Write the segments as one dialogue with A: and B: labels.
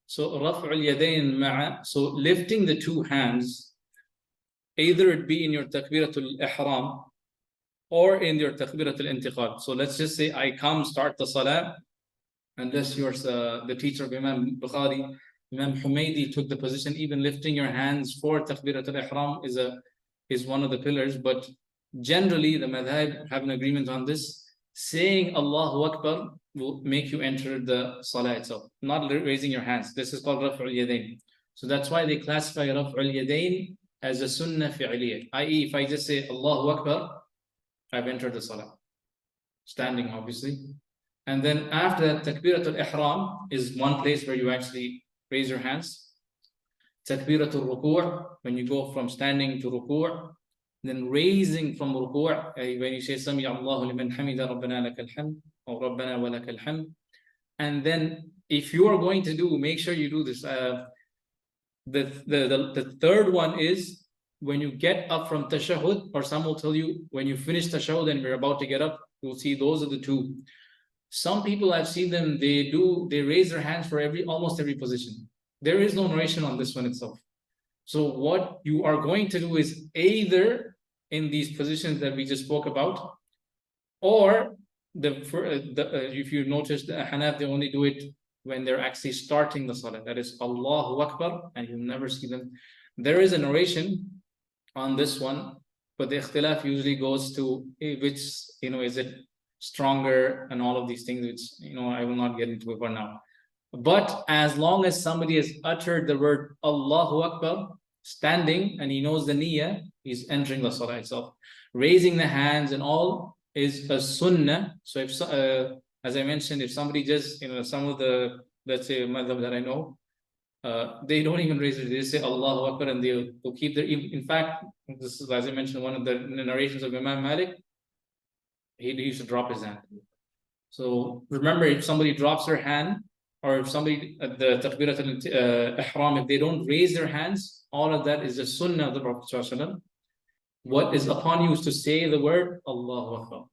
A: So رفع اليدين مع, so lifting the two hands, either it be in your takbiratul ihram or in your takbiratul intiqal. So let's just say I come start the salah, unless you're the teacher of Imam Bukhari, Imam Humaydi took the position even lifting your hands for takbiratul ihram is one of the pillars, but generally the madhab have an agreement on this. Saying Allahu Akbar will make you enter the salah itself, not raising your hands. This is called Raf'ul Yadayn. So that's why they classify Raf'ul Yadayn as a sunnah fi'liyah, i.e. if I just say Allahu Akbar, I've entered the salah, standing obviously. And then after that, Takbiratul Ihram is one place where you actually raise your hands. Takbiratul Ruku', when you go from standing to Ruku', then raising from Ruku', when you say Sami Allahu liman hamida Rabbana lakal hamd, or Rabbana wa lakal hamd. And then if you are going to do, make sure you do this. The third one is when you get up from tashahhud, or some will tell you when you finish tashahhud and we're about to get up, you'll see those are the two. Some people I've seen them, they raise their hands for almost every position. There is no narration on this one itself. So what you are going to do is either in these positions that we just spoke about, or if you notice the Hanaf, they only do it when they're actually starting the salah. That is Allahu Akbar, and you'll never see them. There is a narration on this one, but the ikhtilaf usually goes to which, is it stronger and all of these things, which, I will not get into it for now. But as long as somebody has uttered the word Allahu Akbar, standing, and he knows the niyyah, he's entering the salah itself. Raising the hands and all is a sunnah. So if, as I mentioned, if somebody just, some of the, let's say, madhab that I know, they don't even raise it. They say Allahu Akbar and they'll keep their, in fact, this is, as I mentioned, one of the narrations of Imam Malik, he used to drop his hand. So remember, if somebody drops their hand, or if somebody at the Takbirat al-Ihram, if they don't raise their hands, all of that is the sunnah of the Prophet ﷺ. What is upon you is to say the word Allahu Akbar.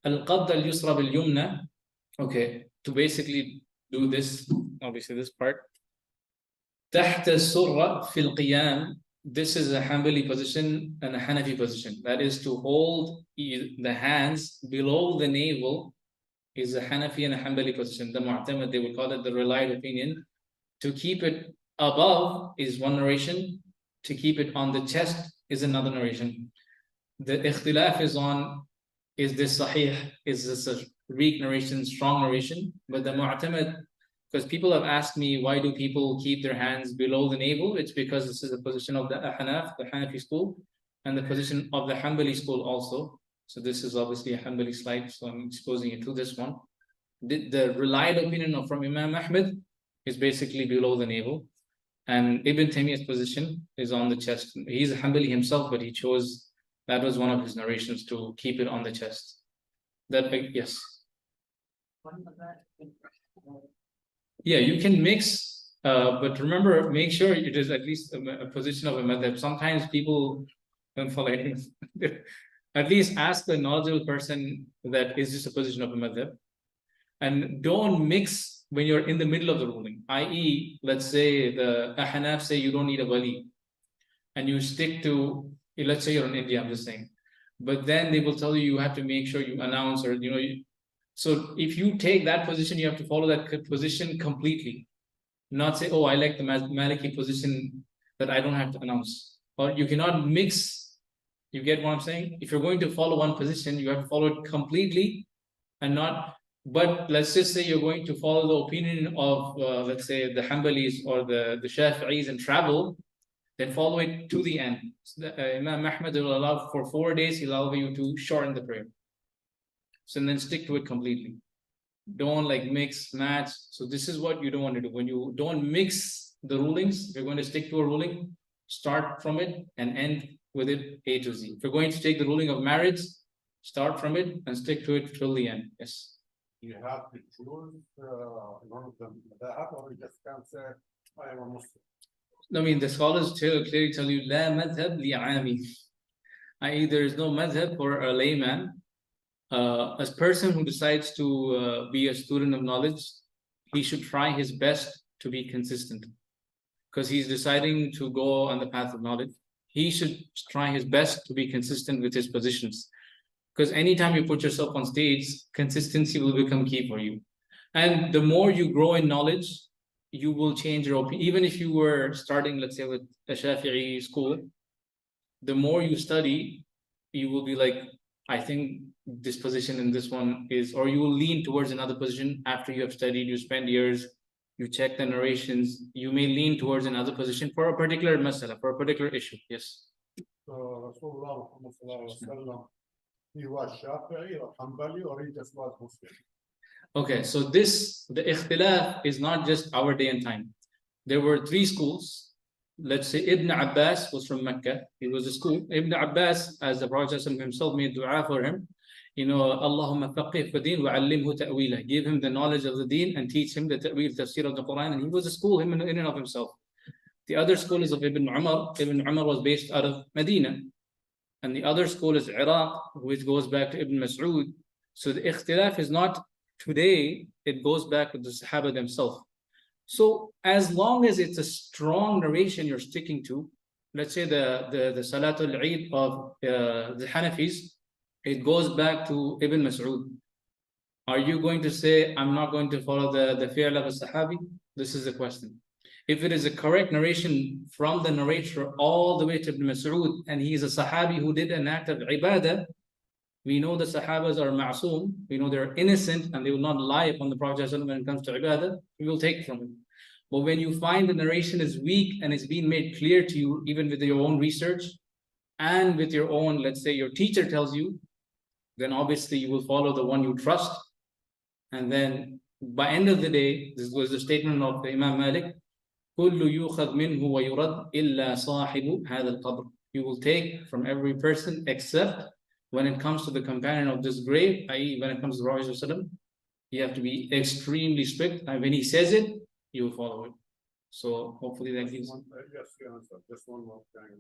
A: Al-Qabd al-Yusra bil-Yumna. Okay, to basically do this, obviously this part. Tahta surra fil qiyam. This is a Hanbali position and a Hanafi position. That is to hold the hands below the navel is a Hanafi and a Hanbali position. The Mu'tamad, they would call it the relied opinion. To keep it above is one narration. To keep it on the chest is another narration. The ikhtilaf is on, is this sahih? Is this a weak narration, strong narration? But the Mu'tamad, because people have asked me, why do people keep their hands below the navel? It's because this is the position of the Hanaf, the Hanafi school, and the position of the Hanbali school also. So this is obviously a Hanbali slide, so I'm exposing it to this one. The relied opinion from Imam Ahmed is basically below the navel, and Ibn Taymiyyah's position is on the chest. He's a Hanbali himself, but he chose, that was one of his narrations, to keep it on the chest. Yes. Yeah, you can mix, but remember, make sure it is at least a position of a madhab. Sometimes people don't follow anything. At least ask the knowledgeable person that is this a position of a madhab. And don't mix when you're in the middle of the ruling. I.e., let's say the Ahnaf say you don't need a wali, and you stick to, let's say you're in India, I'm just saying. But then they will tell you have to make sure you announce, or so if you take that position, you have to follow that position completely. Not say, oh, I like the Maliki position that I don't have to announce. Or you cannot mix. You get what I'm saying? If you're going to follow one position, you have to follow it completely and not. But let's just say you're going to follow the opinion of, let's say, the Hanbalis or the Shafi'is and travel, then follow it to the end. So Imam Ahmad will allow for 4 days, he'll allow you to shorten the prayer. So then stick to it completely. Don't mix, match. So this is what you don't want to do. When you don't mix the rulings, if you're going to stick to a ruling, start from it and end with it A to Z. If you're going to take the ruling of marriage, start from it and stick to it till the end. Yes.
B: You have to choose one of them. Or you just can't say, I am a Muslim.
A: I mean, the scholars clearly tell you, La madhab li'ami. I.e., there is no madhab for a layman. A person who decides to be a student of knowledge, he should try his best to be consistent, because he's deciding to go on the path of knowledge. He should try his best to be consistent with his positions, because anytime you put yourself on stage, consistency will become key for you. And the more you grow in knowledge, you will change your opinion. Even if you were starting, let's say, with a Shafi'i school, the more you study, you will be like, I think this position in this one is, or you will lean towards another position after you have studied, you spend years, you check the narrations, you may lean towards another position for a particular masala, for a particular issue. Yes.
B: So Rasulullah Muhammad sallallahu alaihi wasallam, he was Shafi'i or Hanbali, or he just was Muslim?
A: Okay, so the ikhtilaf is not just our day and time. There were three schools. Let's say Ibn Abbas was from Mecca. He was a school. Ibn Abbas, as the Prophet himself made dua for him, Allahumma faqih fi din wa allimhu ta'weelah. Give him the knowledge of the deen and teach him the ta'weel, tafsir of the Quran. And he was a school, him in and of himself. The other school is of Ibn Umar. Ibn Umar was based out of Medina. And the other school is Iraq, which goes back to Ibn Mas'ud. So the ikhtilaf is not today, it goes back to the Sahaba themselves. So as long as it's a strong narration you're sticking to, let's say the Salatul Eid of the Hanafis, it goes back to Ibn Mas'ud. Are you going to say, I'm not going to follow the fi'l of a Sahabi? This is the question. If it is a correct narration from the narrator all the way to Ibn Mas'ud, and he is a Sahabi who did an act of ibadah, we know the Sahabas are ma'soom, we know they're innocent and they will not lie upon the Prophet when it comes to ibadah, we will take from him. But when you find the narration is weak and it's been made clear to you, even with your own research and with your own, let's say your teacher tells you, then obviously you will follow the one you trust. And then by end of the day, this was the statement of the Imam Malik, كُلُّ يُخَذْ مِنْهُ وَيُرَدْ إِلَّا صَاحِبُ هَذَا الْقَبْرِ. You will take from every person except when it comes to the companion of this grave, i.e. when it comes to the Prophet, you have to be extremely strict. And when he says it, you will follow it. So hopefully that gives.
B: Yes, you answered. Just one more thing.